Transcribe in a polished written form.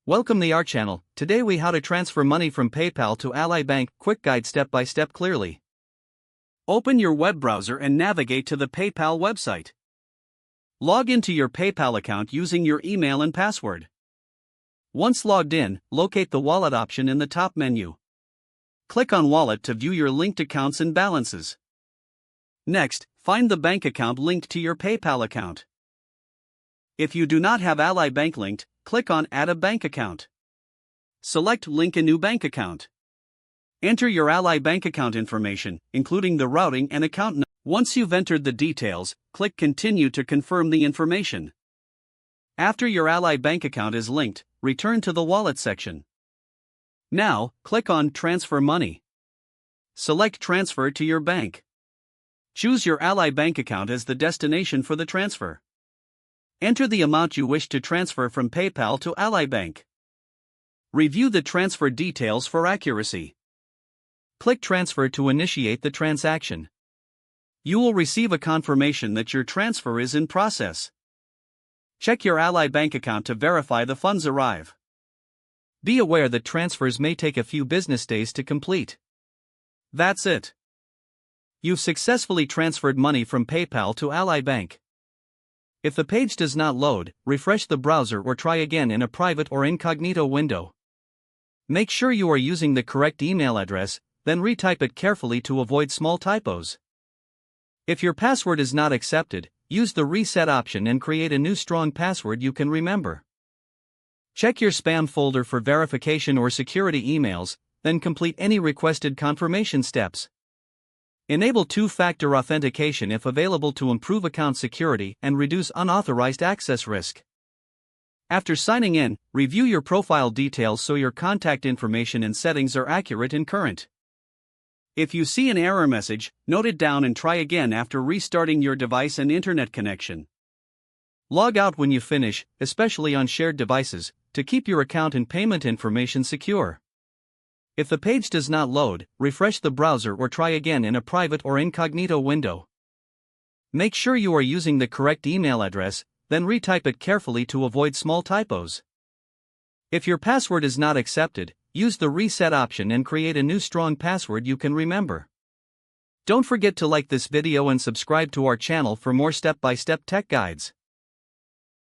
Welcome to our channel. Today we how to transfer money from PayPal to Ally Bank. Quick guide step by step clearly. Open your web browser and navigate to the PayPal website. Log into your PayPal account using your email and password. Once logged in, locate the wallet option in the top menu. Click on Wallet to view your linked accounts and balances. Next, find the bank account linked to your PayPal account. If you do not have Ally Bank linked, click on Add a Bank Account. Select Link a New Bank Account. Enter your Ally Bank account information, including the routing and account number. Once you've entered the details, click Continue to confirm the information. After your Ally Bank account is linked, return to the Wallet section. Now, click on Transfer Money. Select Transfer to your bank. Choose your Ally Bank account as the destination for the transfer. Enter the amount you wish to transfer from PayPal to Ally Bank. Review the transfer details for accuracy. Click Transfer to initiate the transaction. You will receive a confirmation that your transfer is in process. Check your Ally Bank account to verify the funds arrive. Be aware that transfers may take a few business days to complete. That's it. You've successfully transferred money from PayPal to Ally Bank. If the page does not load, refresh the browser or try again in a private or incognito window. Make sure you are using the correct email address, then retype it carefully to avoid small typos. If your password is not accepted, use the reset option and create a new strong password you can remember. Check your spam folder for verification or security emails, then complete any requested confirmation steps. Enable two-factor authentication if available to improve account security and reduce unauthorized access risk. After signing in, review your profile details so your contact information and settings are accurate and current. If you see an error message, note it down and try again after restarting your device and internet connection. Log out when you finish, especially on shared devices, to keep your account and payment information secure. If the page does not load, refresh the browser or try again in a private or incognito window. Make sure you are using the correct email address, then retype it carefully to avoid small typos. If your password is not accepted, use the reset option and create a new strong password you can remember. Don't forget to like this video and subscribe to our channel for more step-by-step tech guides.